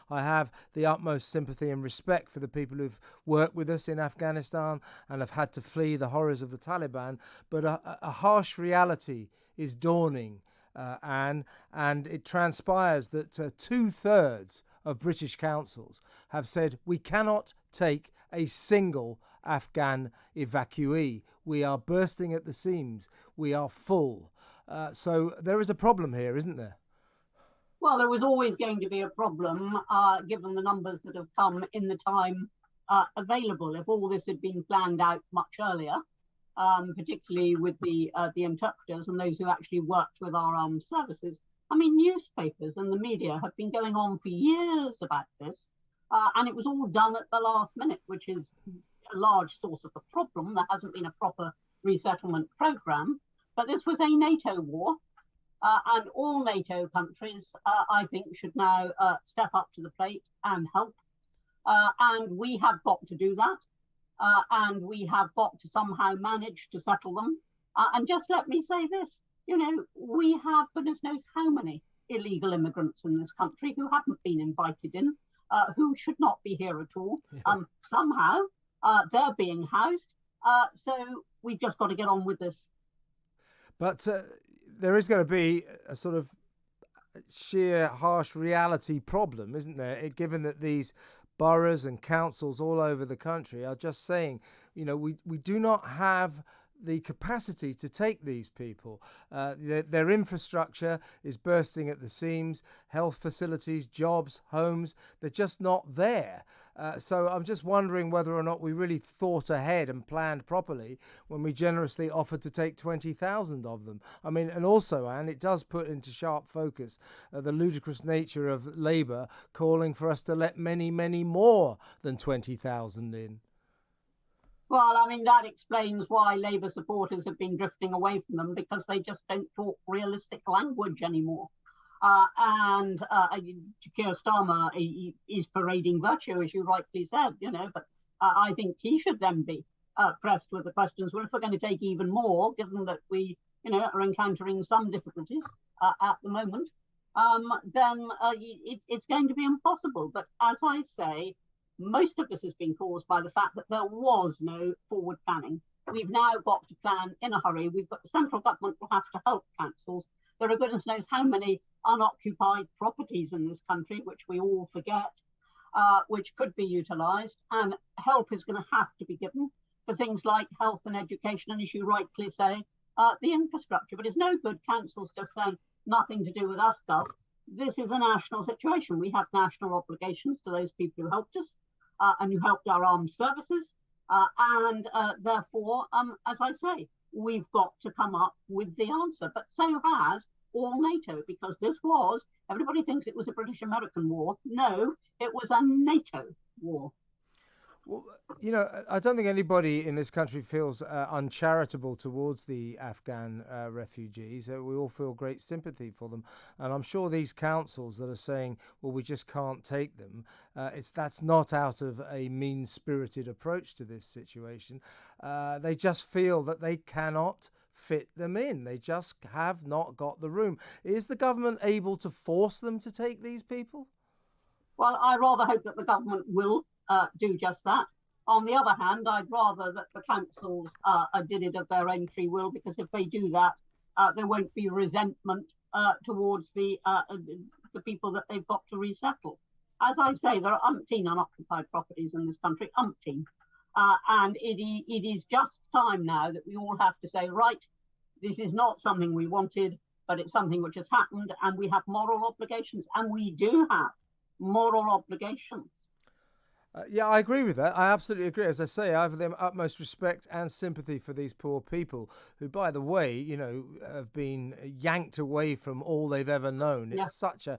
I have the utmost sympathy and respect for the people who've worked with us in Afghanistan and have had to flee the horrors of the Taliban. But a harsh reality is dawning, Anne, and it transpires that 2/3 of British councils have said we cannot take a single Afghan evacuee. We are bursting at the seams. We are full. So there is a problem here, isn't there? Well, there was always going to be a problem, given the numbers that have come in the time available. If all this had been planned out much earlier, particularly with the interpreters and those who actually worked with our armed services. I mean, newspapers and the media have been going on for years about this, and it was all done at the last minute, which is a large source of the problem. There hasn't been a proper resettlement program, but this was a NATO war, and all NATO countries, I think, should now step up to the plate and help, and we have got to do that. And we have got to somehow manage to settle them. And just let me say this, we have goodness knows how many illegal immigrants in this country who haven't been invited in, who should not be here at all. Yeah. Somehow they're being housed. So we've just got to get on with this. But there is going to be a sort of sheer harsh reality problem, isn't there? Given that these boroughs and councils all over the country are just saying, we do not have the capacity to take these people. Their infrastructure is bursting at the seams, health facilities, jobs, homes, they're just not there. So I'm just wondering whether or not we really thought ahead and planned properly when we generously offered to take 20,000 of them. I mean, and also, Anne, it does put into sharp focus the ludicrous nature of Labour calling for us to let many, many more than 20,000 in. Well, I mean, that explains why Labour supporters have been drifting away from them, because they just don't talk realistic language anymore. And Keir Starmer is parading virtue, as you rightly said, but I think he should then be pressed with the questions. Well, if we're going to take even more, given that we, are encountering some difficulties at the moment, then it's going to be impossible. But as I say, most of this has been caused by the fact that there was no forward planning. We've now got to plan in a hurry. We've got the central government will have to help councils. There are goodness knows how many unoccupied properties in this country, which we all forget, which could be utilised. And help is going to have to be given for things like health and education, and as you rightly say, the infrastructure. But it's no good councils just saying nothing to do with us, Gov. This is a national situation. We have national obligations to those people who helped us. And you helped our armed services. And therefore, as I say, we've got to come up with the answer. But so has all NATO, because this was, everybody thinks it was a British-American war. No, it was a NATO war. Well, I don't think anybody in this country feels uncharitable towards the Afghan refugees. We all feel great sympathy for them. And I'm sure these councils that are saying, well, we just can't take them, that's not out of a mean-spirited approach to this situation. They just feel that they cannot fit them in. They just have not got the room. Is the government able to force them to take these people? Well, I rather hope that the government will do just that. On the other hand, I'd rather that the councils did it of their own free will, because if they do that, there won't be resentment towards the people that they've got to resettle. As I say, there are umpteen unoccupied properties in this country, umpteen. And it is just time now that we all have to say, right, this is not something we wanted, but it's something which has happened, and we have moral obligations, and we do have moral obligations. Yeah, I agree with that. I absolutely agree. As I say, I have the utmost respect and sympathy for these poor people who, by the way, have been yanked away from all they've ever known. It's such a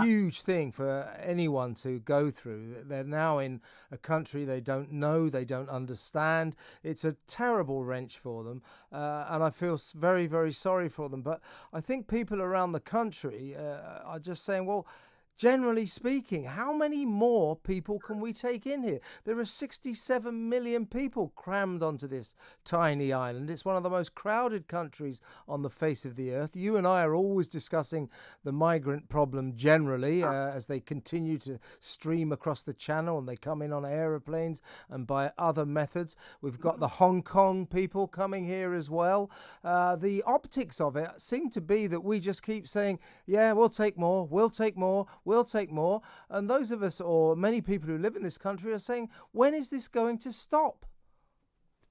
huge thing for anyone to go through. They're now in a country they don't know, they don't understand. It's a terrible wrench for them, and I feel very, very sorry for them. But I think people around the country are just saying, well, generally speaking, how many more people can we take in here? There are 67 million people crammed onto this tiny island. It's one of the most crowded countries on the face of the earth. You and I are always discussing the migrant problem generally as they continue to stream across the channel and they come in on aeroplanes and by other methods. We've got the Hong Kong people coming here as well. The optics of it seem to be that we just keep saying, yeah, we'll take more, we'll take more, we'll take more. And those of us, or many people who live in this country, are saying, when is this going to stop?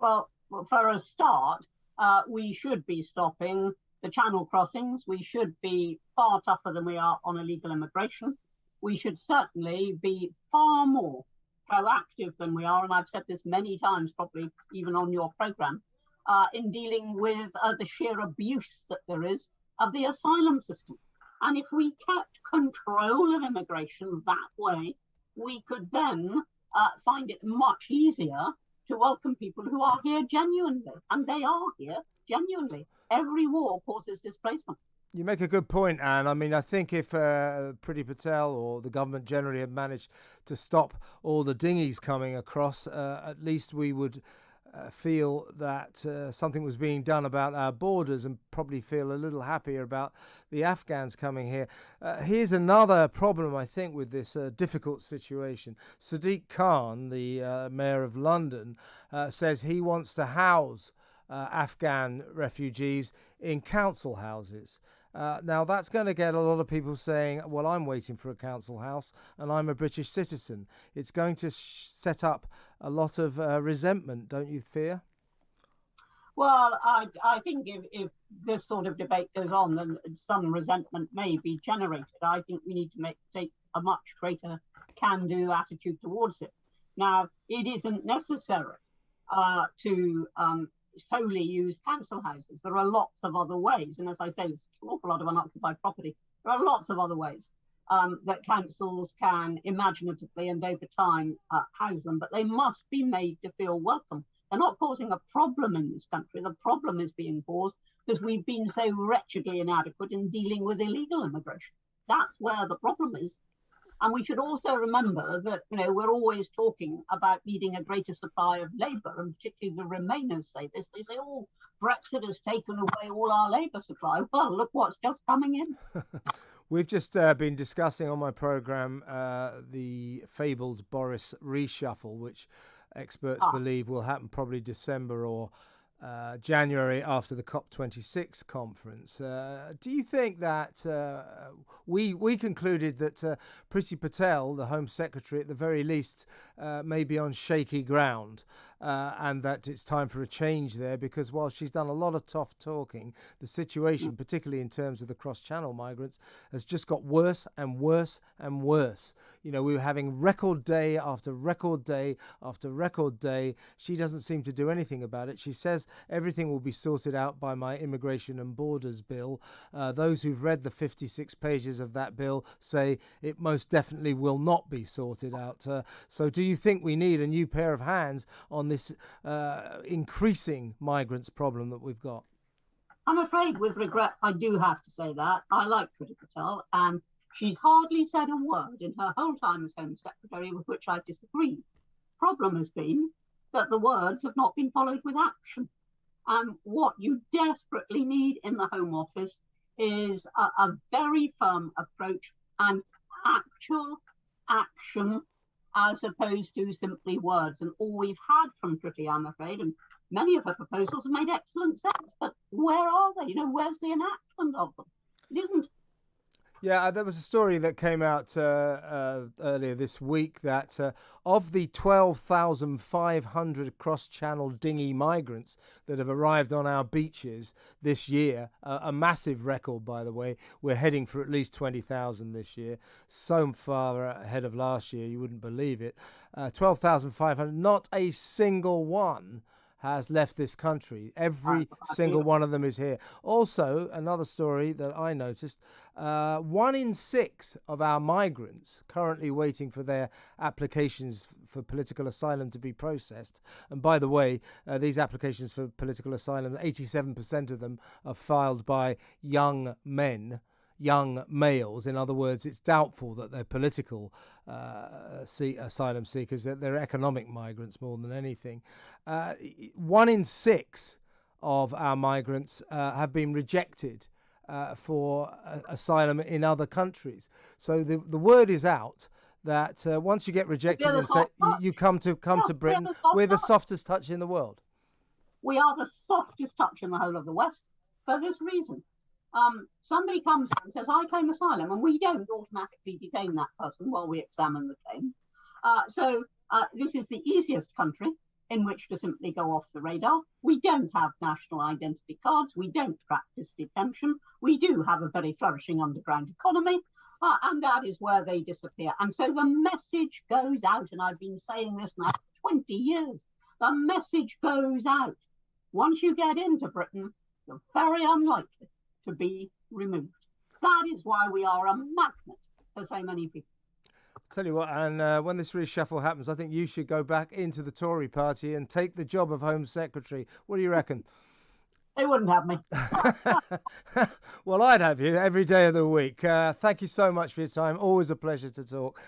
Well, for a start, we should be stopping the channel crossings. We should be far tougher than we are on illegal immigration. We should certainly be far more proactive than we are, and I've said this many times, probably even on your programme, in dealing with the sheer abuse that there is of the asylum system. And if we kept control of immigration that way, we could then find it much easier to welcome people who are here genuinely. And they are here genuinely. Every war causes displacement. You make a good point, Anne. I mean, I think if Priti Patel or the government generally had managed to stop all the dinghies coming across, at least we would feel that something was being done about our borders and probably feel a little happier about the Afghans coming here. Here's another problem, I think, with this difficult situation. Sadiq Khan, the mayor of London, says he wants to house Afghan refugees in council houses. Now, that's going to get a lot of people saying, well, I'm waiting for a council house and I'm a British citizen. It's going to set up a lot of resentment, don't you fear? Well, I think if this sort of debate goes on, then some resentment may be generated. I think we need to take a much greater can-do attitude towards it. Now, it isn't necessary to solely use council houses. There are lots of other ways. And as I say, there's an awful lot of unoccupied property. There are lots of other ways that councils can imaginatively and over time house them, but they must be made to feel welcome. They're not causing a problem in this country. The problem is being caused because we've been so wretchedly inadequate in dealing with illegal immigration. That's where the problem is. And we should also remember that, we're always talking about needing a greater supply of labour, and particularly the Remainers say this. They say, oh, Brexit has taken away all our labour supply. Well, look what's just coming in. We've just been discussing on my programme the fabled Boris reshuffle, which experts believe will happen probably December or January after the COP26 conference. Do you think that we concluded that Priti Patel, the Home Secretary, at the very least, may be on shaky ground, and that it's time for a change there, because while she's done a lot of tough talking, the situation, particularly in terms of the cross-channel migrants, has just got worse and worse and worse. We were having record day after record day after record day. She doesn't seem to do anything about it. She says everything will be sorted out by my Immigration and Borders Bill. Those who've read the 56 pages of that bill say it most definitely will not be sorted out. So do you think we need a new pair of hands on this increasing migrants problem that we've got? I'm afraid, with regret, I do have to say that. I like Priti Patel, and she's hardly said a word in her whole time as Home Secretary with which I disagree. Problem has been that the words have not been followed with action. And what you desperately need in the Home Office is a very firm approach and actual action, as opposed to simply words. And all we've had from Priti, I'm afraid, and many of her proposals have made excellent sense, but where are they? Where's the enactment of them? It isn't. Yeah, there was a story that came out earlier this week that of the 12,500 cross-channel dinghy migrants that have arrived on our beaches this year, a massive record, by the way. We're heading for at least 20,000 this year, so far ahead of last year, you wouldn't believe it. 12,500, not a single one has left this country. Every single one of them is here. Also, another story that I noticed, 1 in 6 of our migrants currently waiting for their applications for political asylum to be processed. And by the way, these applications for political asylum, 87% of them are filed by young men. young males. In other words, it's doubtful that they're political asylum seekers, that they're economic migrants more than anything. 1 in 6 of our migrants have been rejected for asylum in other countries. So the word is out that once you get rejected and say you come to Britain, we're the softest touch in the world. We are the softest touch in the whole of the West for this reason. Somebody comes and says, I claim asylum, and we don't automatically detain that person while we examine the claim. So this is the easiest country in which to simply go off the radar. We don't have national identity cards. We don't practice detention. We do have a very flourishing underground economy, and that is where they disappear. And so the message goes out, and I've been saying this now for 20 years. The message goes out. Once you get into Britain, you're very unlikely to be removed. That is why we are a magnet for so many people. Tell you what, and when this reshuffle happens, I think you should go back into the Tory party and take the job of Home Secretary. What do you reckon? They wouldn't have me. Well, I'd have you every day of the week. Thank you so much for your time. Always a pleasure to talk.